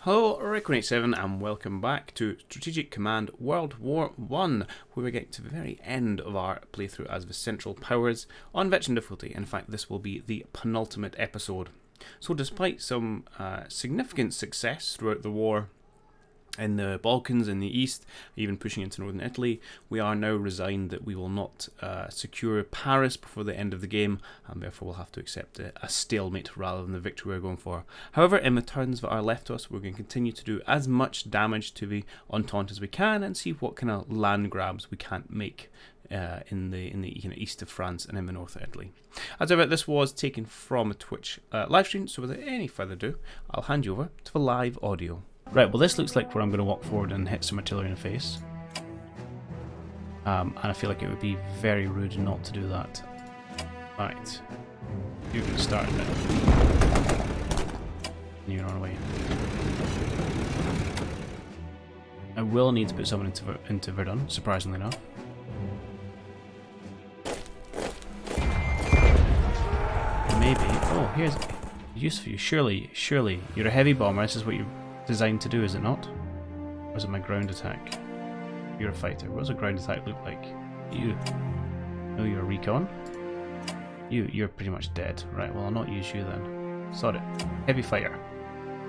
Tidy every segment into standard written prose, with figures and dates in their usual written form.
Hello, Rick187 and welcome back to Strategic Command World War 1, where we get to the very end of our playthrough as the Central Powers on Veteran difficulty. In fact, this will be the penultimate episode. So despite some significant success throughout the war in the Balkans in the east, even pushing into northern Italy, we are now resigned that we will not secure Paris before the end of the game, and therefore we'll have to accept a stalemate rather than the victory we're going for. However, in the turns that are left to us, we're going to continue to do as much damage to the Entente as we can and see what kind of land grabs we can't make in the east of France and in the north of Italy. As ever, this was taken from a Twitch live stream, so without any further ado, I'll hand you over to the live audio. Right, well this looks like where I'm going to walk forward and hit some artillery in the face. And I feel like it would be very rude not to do that. Right. You're going to start a bit. And you're on away. I will need to put someone into Verdun, surprisingly enough. Maybe. Oh, here's use for you. Surely, you're a heavy bomber. This is what you're designed to do, is it not? Or is it my ground attack? You're a fighter. What does a ground attack look like? You. No, you're a recon. You're pretty much dead. Right, well I'll not use you then. Sod it. Heavy fighter.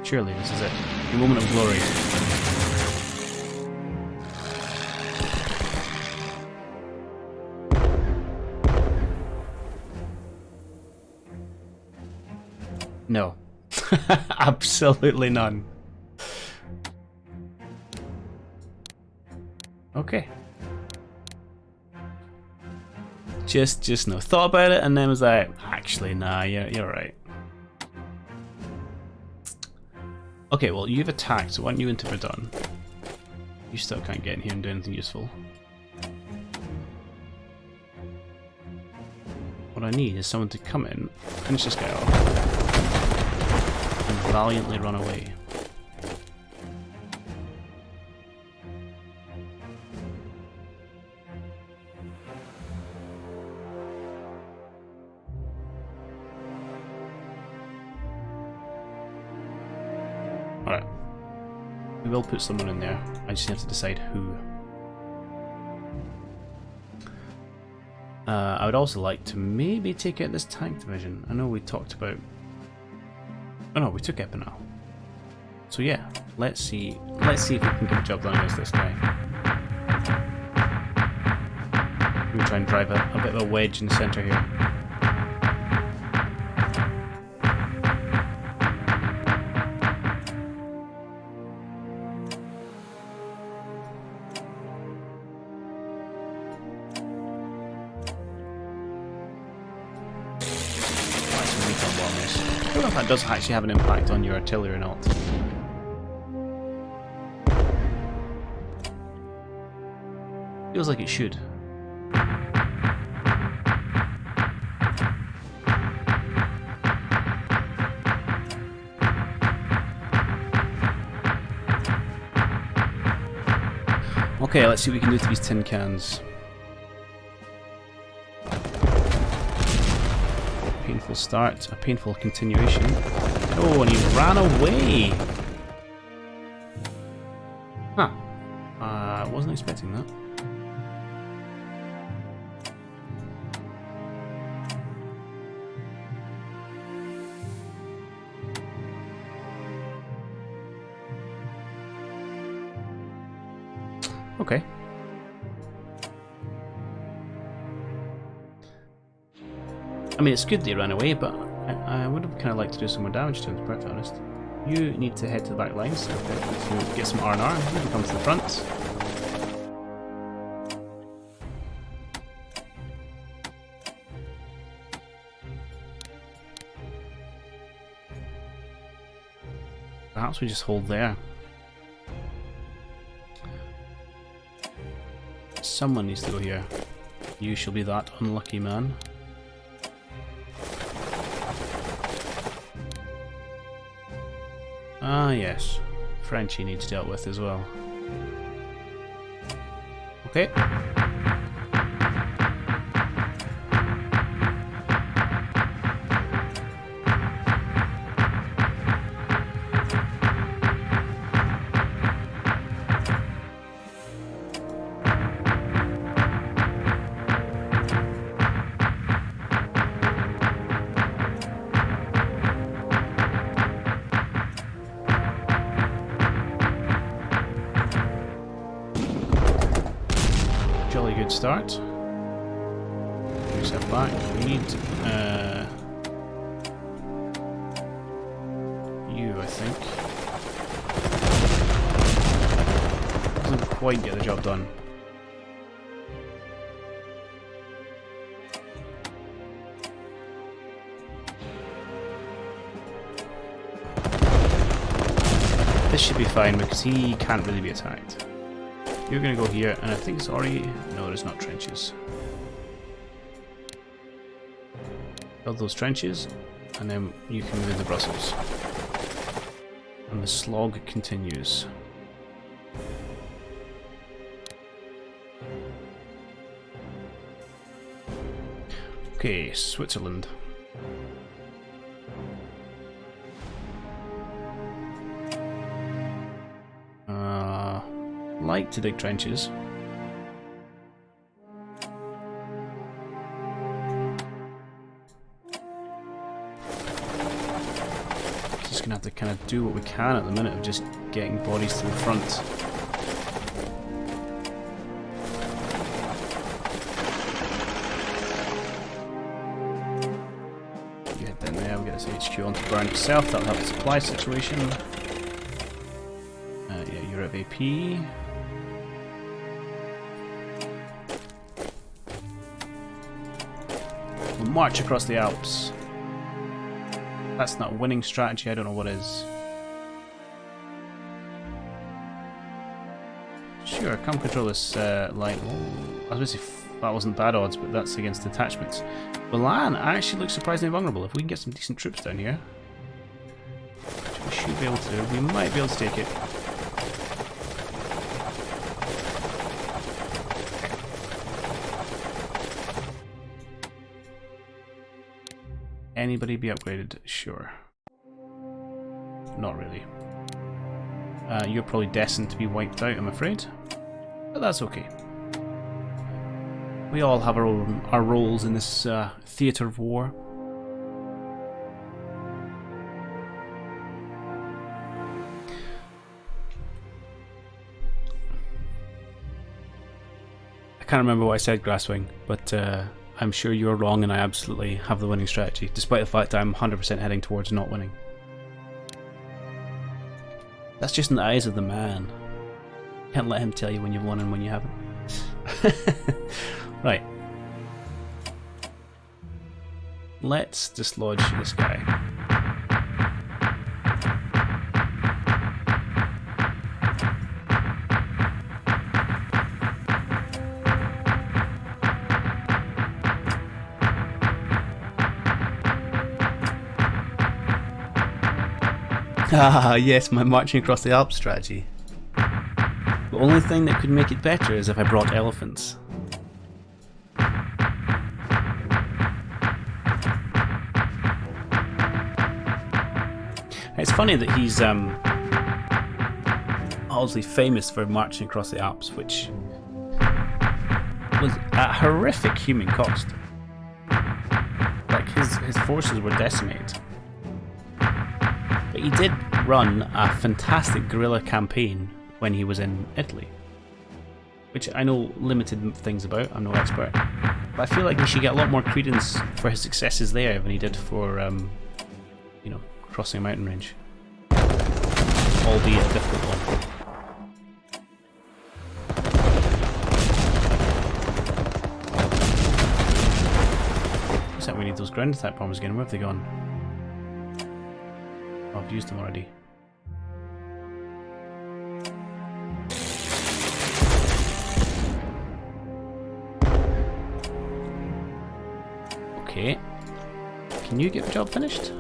Surely this is it. Your moment of glory. No. Absolutely none. Okay. Just no. Thought about it and then was like, actually, nah, you're right. Okay, well, you've attacked, so why don't you into Verdun? You still can't get in here and do anything useful. What I need is someone to come in, finish this guy off, and valiantly run away. Alright. We will put someone in there. I just have to decide who. I would also like to maybe take out this tank division. I know we talked about... Oh no, we took Epinal. So yeah, let's see if we can get a job done against this guy. We'll try and drive a bit of a wedge in the centre here. I don't know if that does actually have an impact on your artillery or not. Feels like it should. Okay, let's see what we can do to these tin cans. Painful start, a painful continuation. Oh, and he ran away! Huh. Wasn't expecting that. Okay. I mean, it's good that he ran away, but I would have kind of liked to do some more damage to him, to be perfectly honest. You need to head to the back lines, to get some R&R. You can come to the front. Perhaps we just hold there. Someone needs to go here. You shall be that unlucky man. Ah yes, Frenchie needs dealt with as well. Okay. fairly good start. Put yourself back. We need you, I think. Doesn't quite get the job done. This should be fine because he can't really be attacked. You're going to go here, and I think it's already... No, there's not trenches. Build those trenches, and then you can move into Brussels. And the slog continues. Okay, Switzerland. Like to dig trenches. Just gonna have to kind of do what we can at the minute of just getting bodies to the front. You head down there, we'll get this HQ onto burn itself, that'll help the supply situation. Yeah, you're at AP. March across the Alps. That's not a winning strategy, I don't know what is. Sure, come control this line. Oh, I was going to say that wasn't bad odds, but that's against detachments. Milan actually looks surprisingly vulnerable. If we can get some decent troops down here, which we should be able to, we might be able to take it. Anybody be upgraded? Sure. Not really. You're probably destined to be wiped out, I'm afraid. But that's okay. We all have our roles in this theatre of war. I can't remember what I said, Grasswing, but I'm sure you're wrong and I absolutely have the winning strategy, despite the fact I'm 100% heading towards not winning. That's just in the eyes of the man. Can't let him tell you when you've won and when you haven't. Right. Let's dislodge this guy. Ah, yes, my marching across the Alps strategy. The only thing that could make it better is if I brought elephants. It's funny that he's obviously famous for marching across the Alps, which was at horrific human cost. Like, his forces were decimated. But he did run a fantastic guerrilla campaign when he was in Italy, which I know limited things about, I'm no expert, but I feel like he should get a lot more credence for his successes there than he did for, you know, crossing a mountain range, albeit a difficult one. Looks like we need those ground attack bombers again. Where have they gone? Oh, I've used them already. Okay. Can you get the job finished?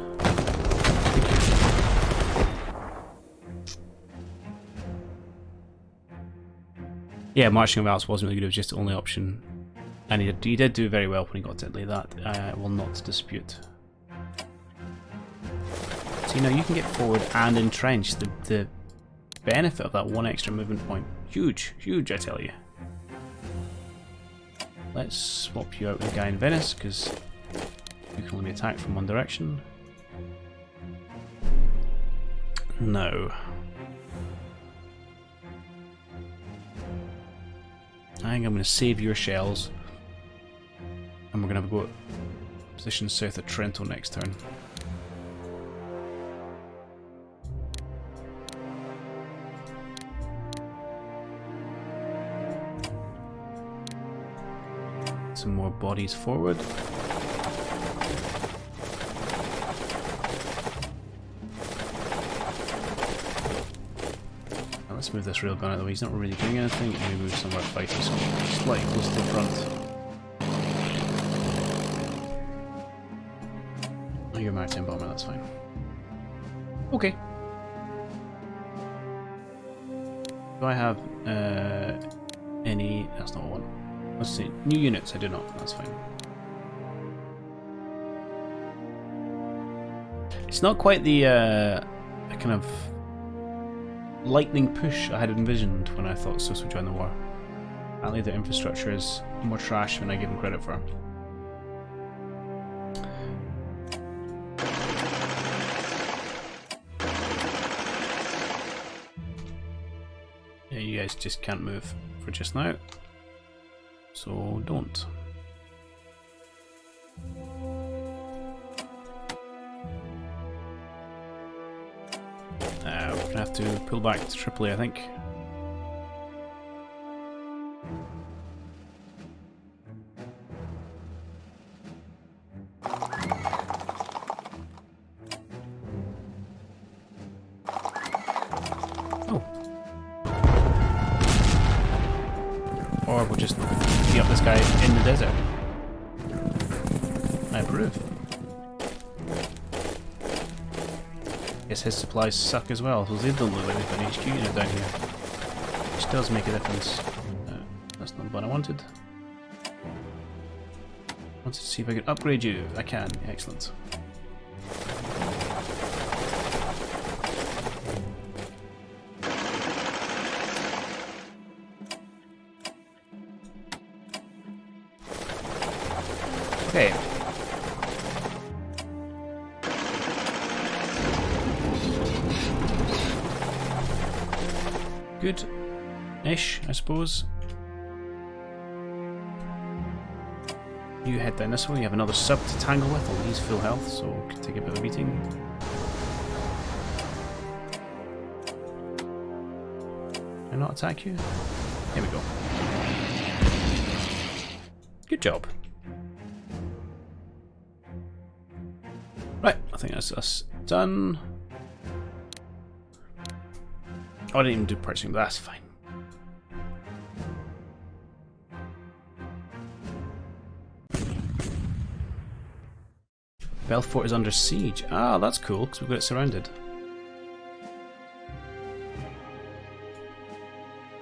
Yeah, marching of Alps wasn't really good, it was just the only option. And he did do very well when he got to Italy, that I will not dispute. So, you know, you can get forward and entrench. The benefit of that one extra movement point. Huge, huge, I tell you. Let's swap you out with a guy in Venice, because you can only be attacked from one direction. No. I think I'm going to save your shells. And we're going to have a go at position south of Trento next turn. Some more bodies forward. Now let's move this railgun out of the way. He's not really doing anything. We move some of our fighters slightly close to the front. Oh, you're a maritime bomber, that's fine. Okay. Do I have any... That's not one. Let's see. New units, I do not. That's fine. It's not quite the kind of lightning push I had envisioned when I thought SOS would join the war. Apparently their infrastructure is more trash than I give them credit for. Yeah, you guys just can't move for just now. So don't. We're gonna have to pull back to Tripoli, I think. Oh. Or we'll just beat up this guy in the desert. I approve. Guess his supplies suck as well, so they don't look like they've got an HQ unit down here. Which does make a difference. That's not what I wanted. I wanted to see if I could upgrade you. I can. Excellent. Okay. Good-ish, I suppose. You head down this way, you have another sub to tangle with, although he's full health, so could take a bit of a beating. Can I not attack you? Here we go. Good job. Right, I think that's us done. Oh, I didn't even do purchasing, but that's fine. Belfort is under siege. Ah, that's cool, because we've got it surrounded.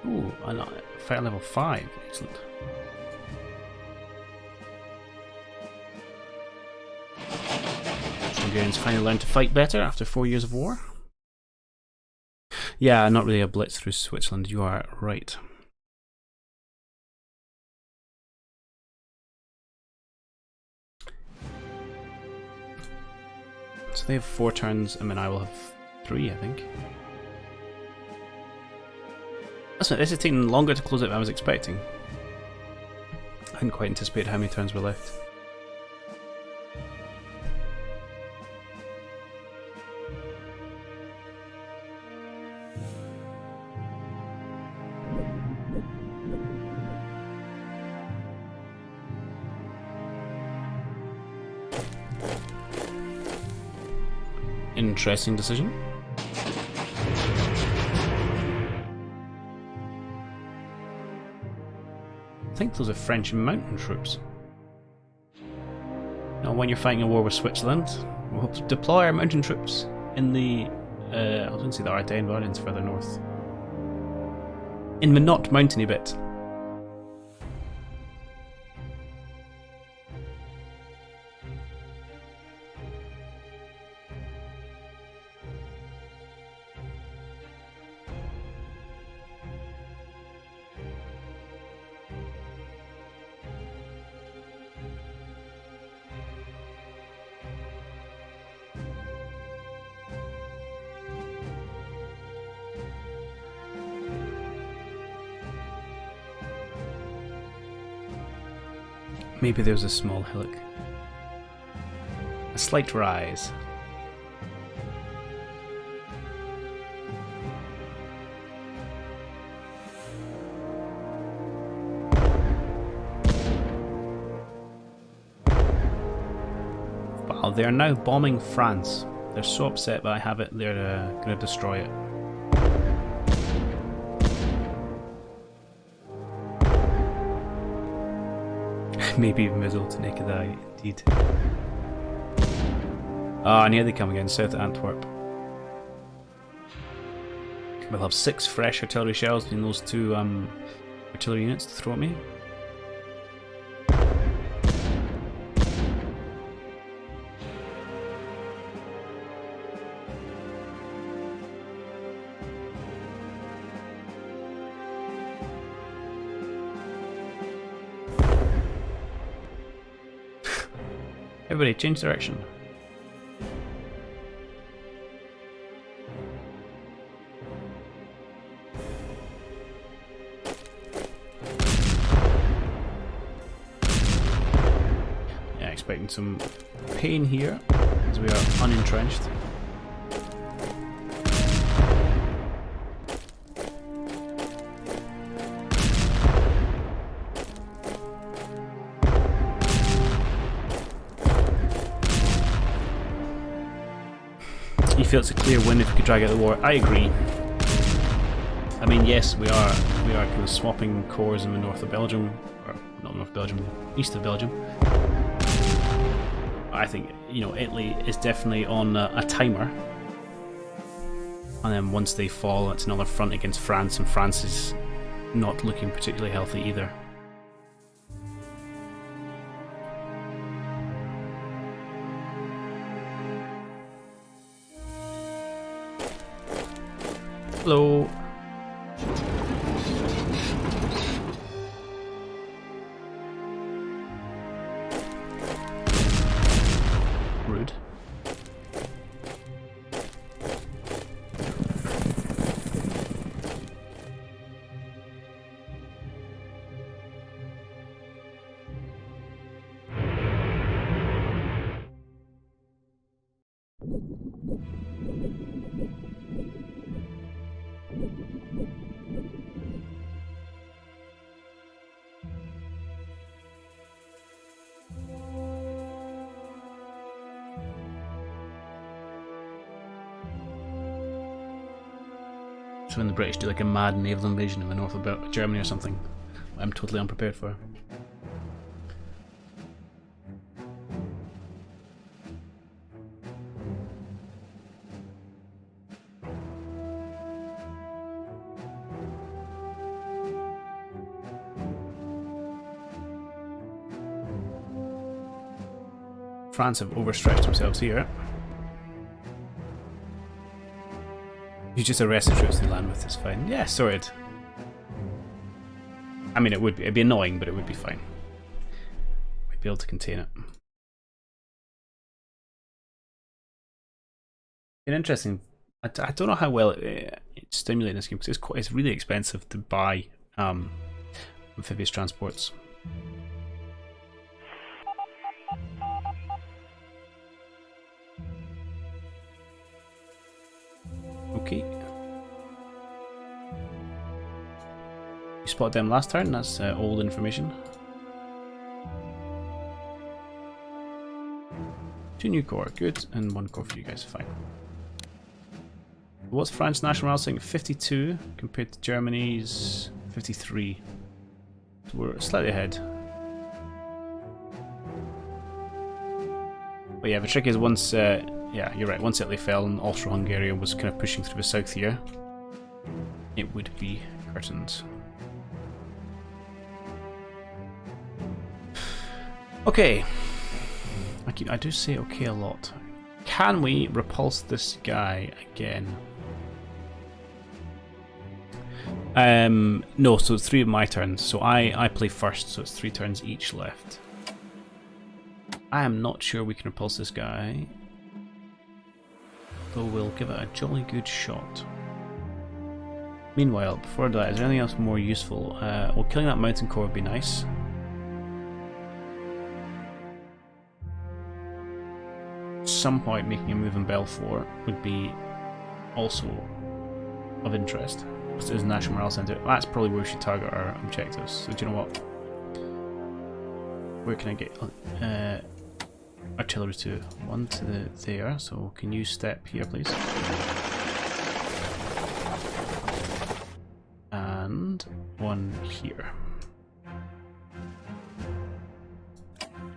Ooh, I know. Fire level 5. Excellent. Hungarians finally learned to fight better after 4 years of war. Yeah, not really a blitz through Switzerland, you are right. So they have 4 turns, I mean I will have 3, I think. This is taking longer to close out than I was expecting. I hadn't quite anticipated how many turns were left. Interesting decision. I think those are French mountain troops. Now, when you're fighting a war with Switzerland, we'll deploy our mountain troops in the I was going to say the Ardennes, but Ardennes further north. In the not mountainy bit. Maybe there's a small hillock. A slight rise. Wow, they are now bombing France. They're so upset that I have it, they're going to destroy it. Maybe even as to naked eye, indeed. Ah, and here they come again, south of Antwerp. We'll have 6 fresh artillery shells between those 2 artillery units to throw at me. Everybody, change direction. Yeah, expecting some pain here as we are unentrenched. You feel it's a clear win if we could drag out the war. I agree. I mean, yes, we are kind of swapping cores in the north of Belgium, or not north of Belgium, east of Belgium. I think, you know, Italy is definitely on a timer, and then once they fall, it's another front against France, and France is not looking particularly healthy either. Hello. Rude. So when the British do like a mad naval invasion in the north of Germany or something, I'm totally unprepared for. France have overstretched themselves here. You just arrest the troops they land with, it's fine. Yeah, sorted. I mean, it'd be annoying, but it would be fine. We'd be able to contain it. An interesting. I don't know how well it's stimulating this game because it's really expensive to buy amphibious transports. Okay. You spotted them last turn, that's old information. 2 new core, good, and 1 core for you guys, fine. What's France national morale saying? 52 compared to Germany's 53. So we're slightly ahead. But yeah, the trick is once, yeah, you're right, once Italy fell and Austro-Hungary was kind of pushing through the south here, it would be curtains. Okay. I do say okay a lot. Can we repulse this guy again? No, so it's 3 of my turns. So I play first, so it's 3 turns each left. I am not sure we can repulse this guy, though we'll give it a jolly good shot. Meanwhile, before that, is there anything else more useful? Well, killing that mountain core would be nice. some point making a move in Belfort would be also of interest. Because it is a National Morale Centre. That's probably where we should target our objectives. So do you know what? Where can I get artillery to? One to there. So can you step here, please? And one here.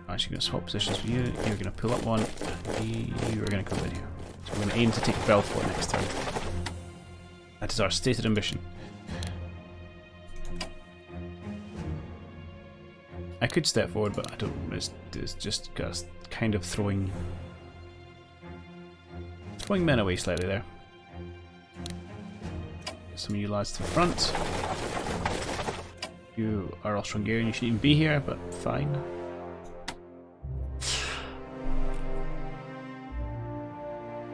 I'm actually going to swap positions with you. You're going to pull up one. And you are going to come in here. So we're going to aim to take Belfort next turn. That is our stated ambition. I could step forward, but I don't. It's just kind of throwing men away slightly there. Some of you lads to the front. You are Austro-Hungarian. You shouldn't even be here, but fine.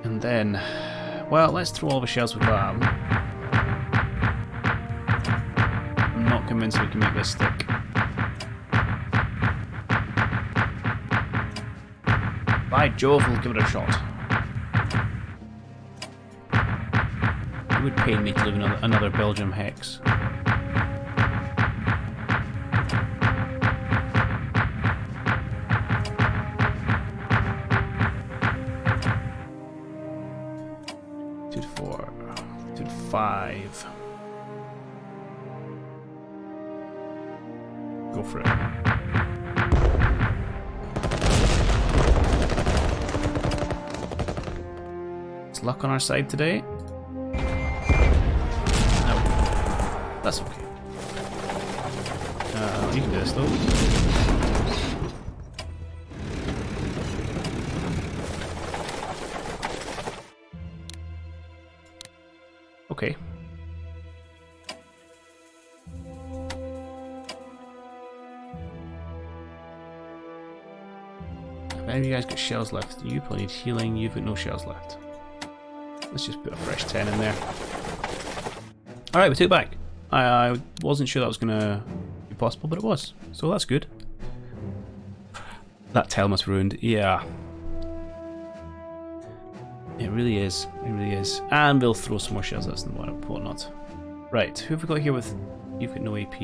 And then, well, let's throw all the shells with that. I'm not convinced we can make this stick. By Jove, we'll give it a shot. It would pain me to live in another Belgium hex. Two to 4, 2 to 5. Go for it. Luck on our side today? No. That's okay. You can do this though. Okay. Have any of you guys got shells left? You probably need healing, you've got no shells left. Let's just put a fresh 10 in there. Alright, we took it back. I wasn't sure that was going to be possible, but it was. So that's good. That tile must be ruined. Yeah. It really is. It really is. And we'll throw some more shells at us and whatnot. Right, who have we got here with... You've got no AP.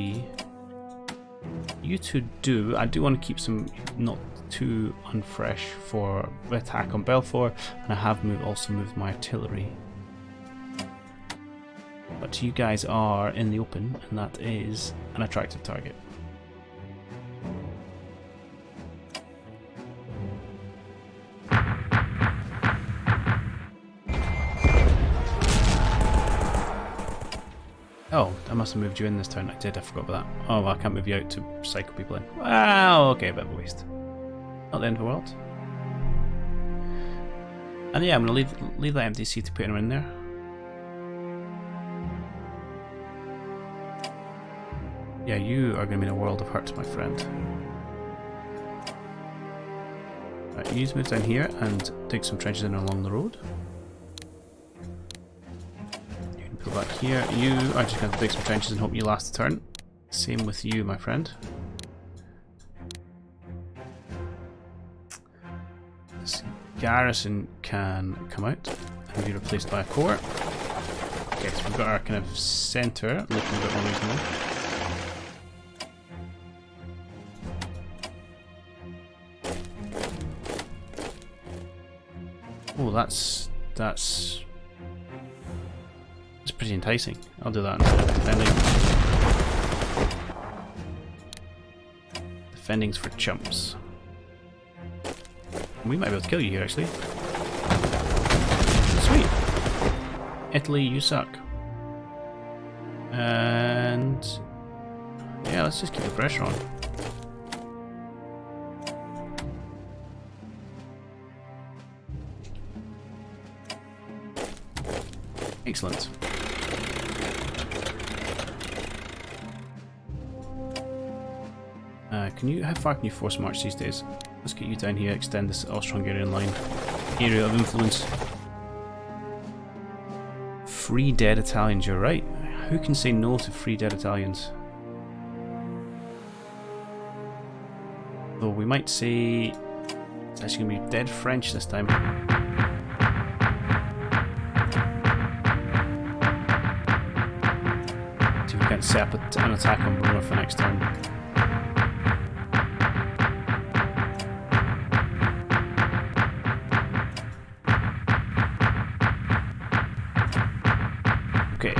You two do. I do want to keep some... not too unfresh for attack on Belfort, and I have also moved my artillery. But you guys are in the open, and that is an attractive target. Oh, I must have moved you in this turn. I did, I forgot about that. Oh, well, I can't move you out to cycle people in. Wow, okay, a bit of a waste. Not the end of the world. And yeah, I'm going to leave that empty seat to put him in there. Yeah, you are going to be in a world of hurt, my friend. Right, you need to move down here and dig some trenches in along the road. You can pull back here. You are just going to dig some trenches and hope you last the turn. Same with you, my friend. This garrison can come out and be replaced by a corps. Okay, so we've got our kind of centre looking a bit more reasonable. Oh, that's pretty enticing. I'll do that instead of defending. Defending's for chumps. We might be able to kill you here, actually. Sweet. Italy, you suck. And yeah, let's just keep the pressure on. Excellent. How far can you force march these days? Let's get you down here, extend this Austro-Hungarian line. Area of influence. 3 dead Italians, you're right. Who can say no to 3 dead Italians? Though we might say It's actually going to be dead French this time. See if we can set up an attack on Brewer for next turn. Okay.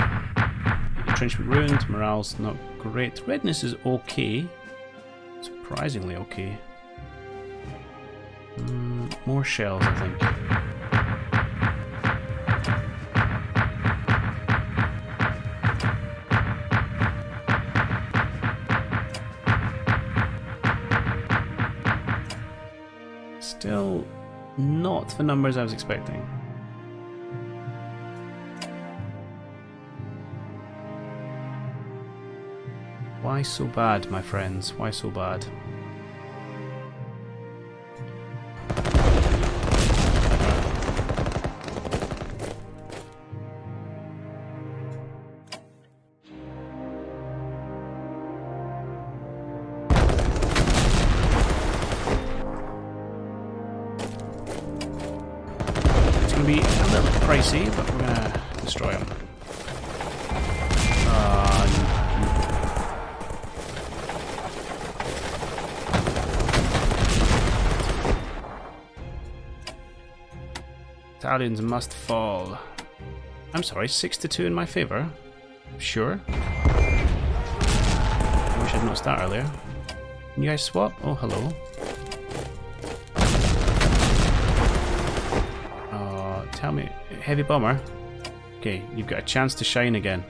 Entrenchment ruined, morale's not great. Redness is okay. Surprisingly okay. More shells, I think. Still not the numbers I was expecting. Why so bad, my friends? Why so bad? It's going to be a little pricey, but we're going to destroy them. Italians must fall. I'm sorry, 6-2 in my favour. Sure. I wish I'd noticed that earlier. Can you guys swap? Oh, hello. Tell me, heavy bomber. Okay, you've got a chance to shine again.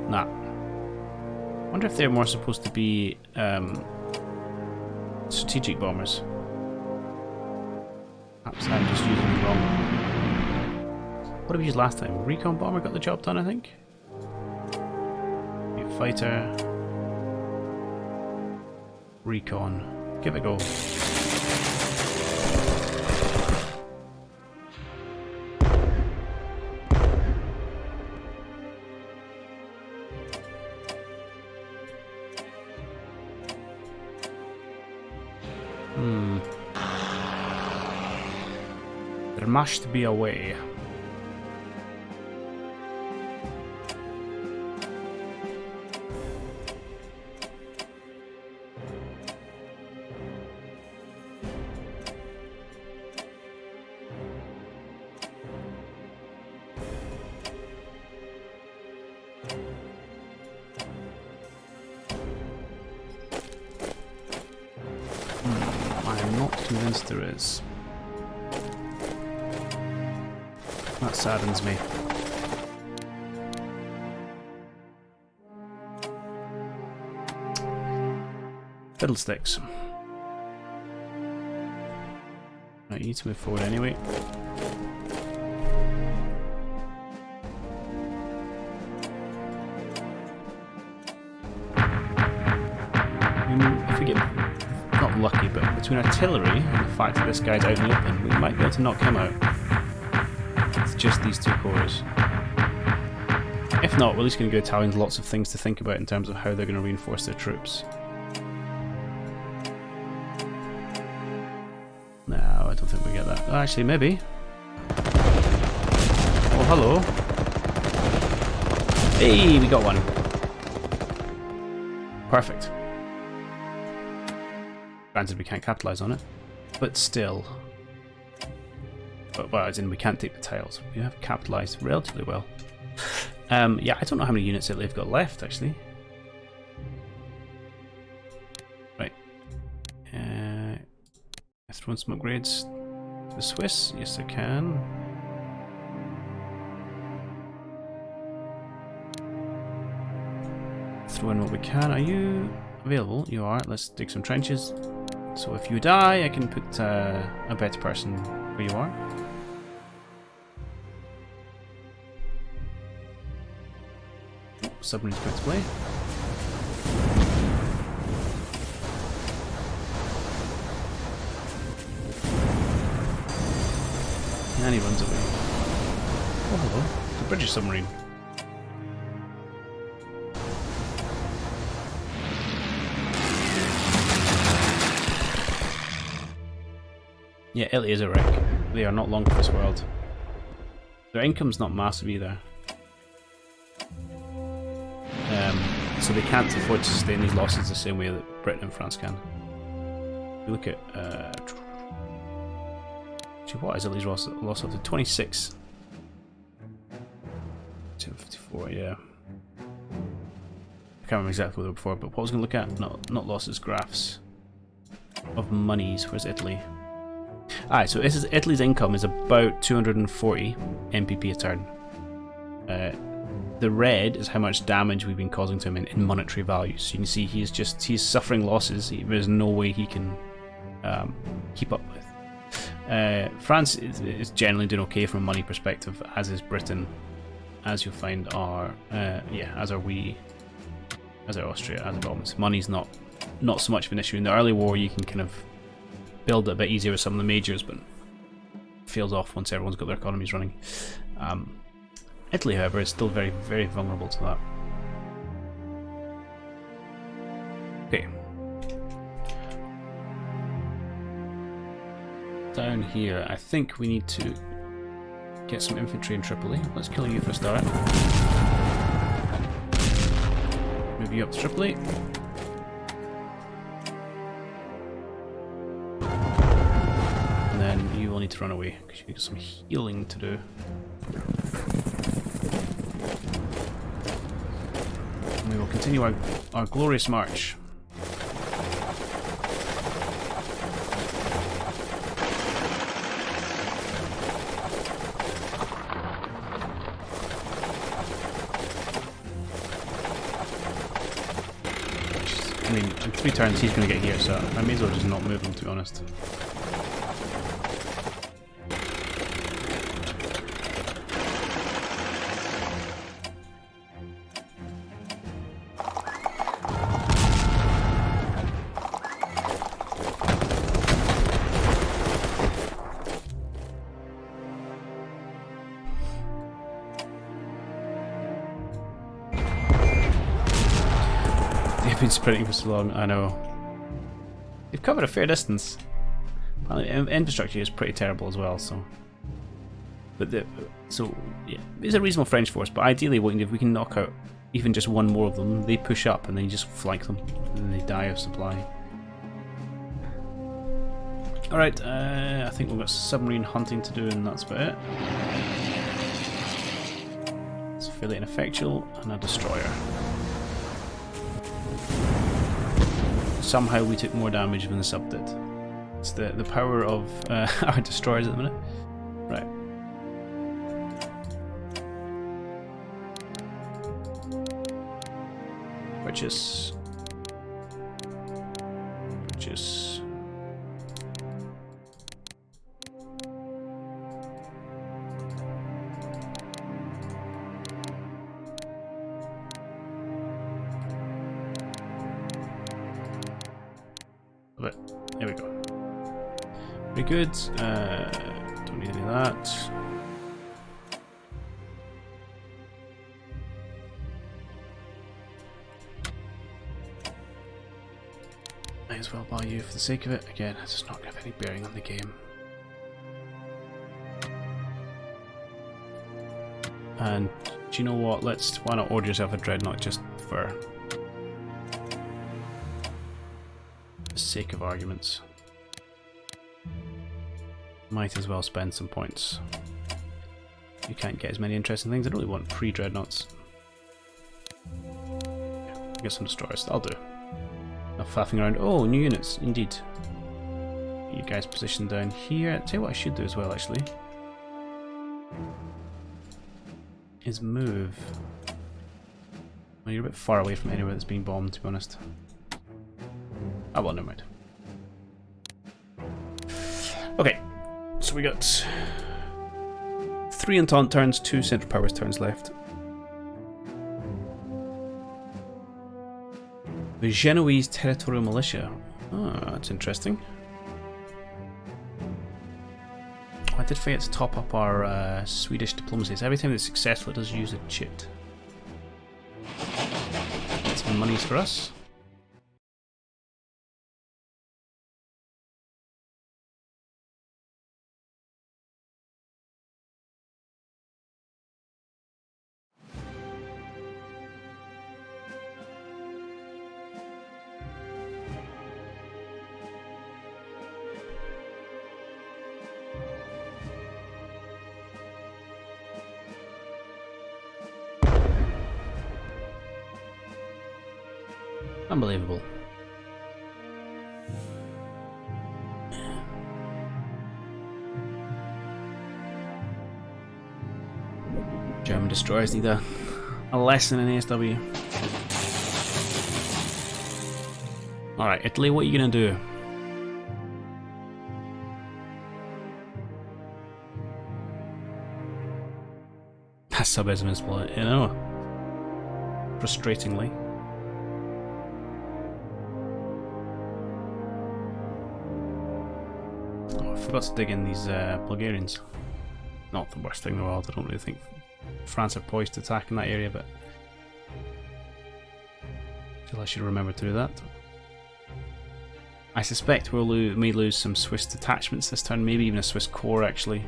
Nah. Wonder if they're more supposed to be strategic bombers. Perhaps I'm just using them wrong. What did we use last time? Recon bomber got the job done, I think. Fighter. Recon. Give it a go. There must be a way. I'm not convinced there is. That saddens me. Fiddlesticks. Right, you need to move forward anyway. If we get not lucky, but between artillery and the fact that this guy's out in the open, we might be able to knock him out. It's just these two cores. If not, we're at least going to give Italians lots of things to think about in terms of how they're going to reinforce their troops. No, I don't think we get that. Oh, actually, maybe. Oh, hello. Hey, we got one. Perfect. Granted, we can't capitalise on it, but still. But, well, as in we can't take the tiles. We have capitalised relatively well. Yeah, I don't know how many units Italy have got left, actually. Right. Throw in some upgrades to the Swiss. Yes, I can. Throw in what we can. Are you available? You are. Let's dig some trenches. So if you die, I can put a better person where you are. Submarine's going to play. And he runs away. hello. It's a British submarine. Yeah, Italy is a wreck. They are not long for this world. Their income's not massive either. So they can't afford to sustain these losses the same way that Britain and France can. If you look at... actually, what is Italy's loss up to? 26. 254, yeah. I can't remember exactly what they were before, but what I was going to look at, not losses, graphs of monies. Where's Italy? Alright, so this is Italy's income is about 240 MPP a turn. The red is how much damage we've been causing to him in monetary value. So you can see he's suffering losses. There's no way he can keep up with. France is generally doing okay from a money perspective, as is Britain, as you'll find are as are we, as are Austria, as are Balkans. Money's not so much of an issue. In the early war you can kind of build it a bit easier with some of the majors, but fails off once everyone's got their economies running. Italy, however, is still very, very vulnerable to that. Okay. Down here, I think we need to get some infantry in Tripoli. Let's kill you for a start. Move you up to Tripoli. And then you will need to run away, because you've got some healing to do. We will continue our glorious march. I mean, in 3 turns he's going to get here, so I may as well just not move him, to be honest. Been sprinting for so long, I know. They've covered a fair distance. Infrastructure is pretty terrible as well, so. But yeah, it's a reasonable French force. But ideally, if we can knock out even just one more of them, they push up and then you just flank them, and then they die of supply. All right, I think we've got submarine hunting to do, and that's about it. It's fairly ineffectual, and a destroyer. Somehow we took more damage than the sub did. It's the power of our destroyers at the minute. Right. Purchase. Purchase. But there we go. Pretty good. Don't need any of that. Might as well buy you for the sake of it. Again, it's just not going to have any bearing on the game. And do you know what? Why not order yourself a dreadnought just for the sake of arguments? Might as well spend some points. You can't get as many interesting things. I really want pre-dreadnoughts. Yeah, get some destroyers. That'll do. Enough faffing around. Oh, new units, indeed. You guys positioned down here. Tell you what I should do as well, actually, is move. Well, you're a bit far away from anywhere that's being bombed, to be honest. Oh well, never mind. Okay, so we got 3 Entente turns, 2 Central Powers turns left. The Genoese Territorial Militia. Oh, that's interesting. I did forget to top up our Swedish diplomacy. So every time it's successful, it does use a chit. Some monies for us. Unbelievable. German destroyers need a lesson in ASW. Alright, Italy, what are you going to do? That sub is invincible, you know. Frustratingly. Oh, I forgot to dig in these Bulgarians. Not the worst thing in the world, I don't really think France are poised to attack in that area, but I feel I should remember to do that. I suspect we may lose some Swiss detachments this turn, maybe even a Swiss corps actually.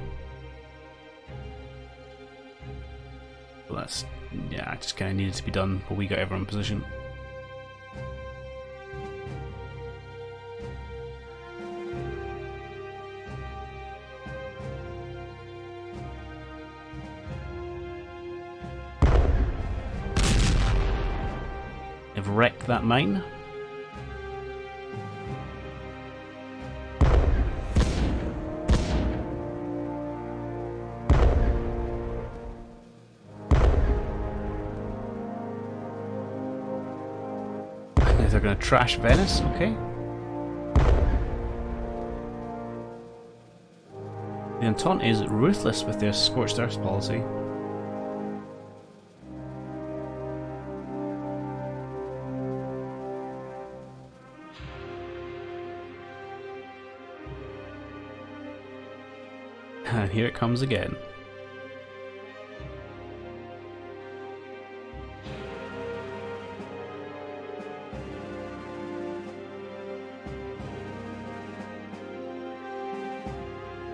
But that's, yeah, it just kind of needed to be done while we got everyone in position. They've wrecked that mine. They're going to trash Venice, okay. The Entente is ruthless with their scorched earth policy. And here it comes again.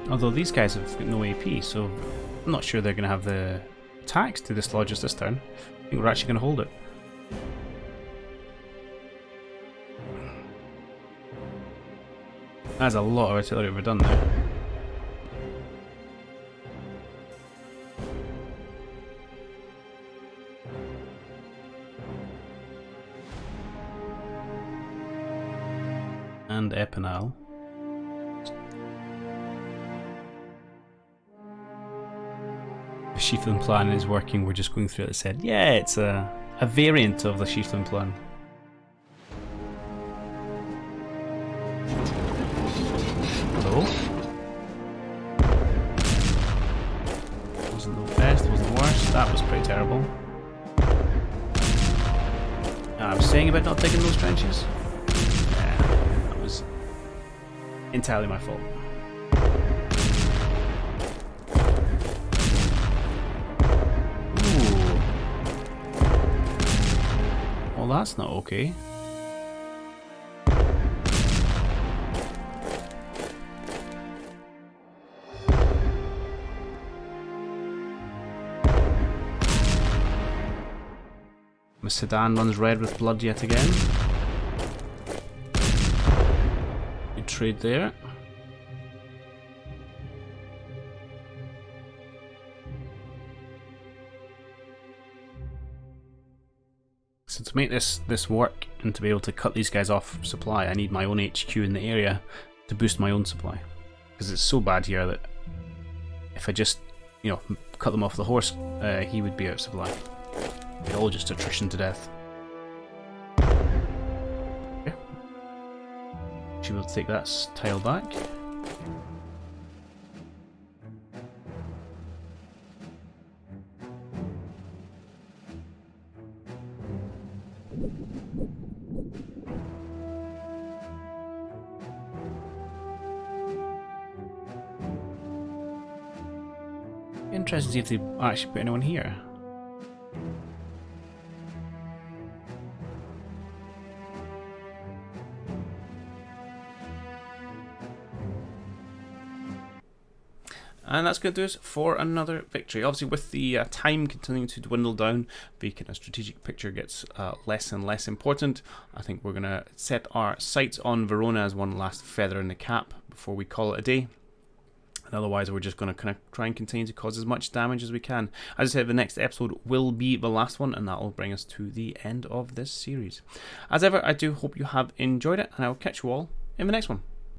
Although these guys have got no AP, so I'm not sure they're going to have the attacks to dislodge us this turn. I think we're actually going to hold it. That's a lot of artillery we've done there. And Epinal. The Sheaflin plan is working, we're just going through it. It said, yeah, it's a variant of the Sheaflin plan. Hello? Wasn't the best, wasn't the worst, that was pretty terrible. I was saying about not digging those trenches? Yeah, that was entirely my fault. Well, that's not okay. My Sedan runs red with blood yet again. Good trade there. So to make this work and to be able to cut these guys off supply, I need my own HQ in the area to boost my own supply. Because it's so bad here that if I just, you know, cut them off the horse, he would be out of supply. They'd all just attrition to death. Okay. Should be able to take that tile back. Interesting to see if they actually put anyone here. And that's going to do us for another victory. Obviously, with the time continuing to dwindle down, the kind of strategic picture gets less and less important. I think we're going to set our sights on Verona as one last feather in the cap before we call it a day. And otherwise, we're just going to kind of try and continue to cause as much damage as we can. As I said, the next episode will be the last one, and that will bring us to the end of this series. As ever, I do hope you have enjoyed it, and I will catch you all in the next one.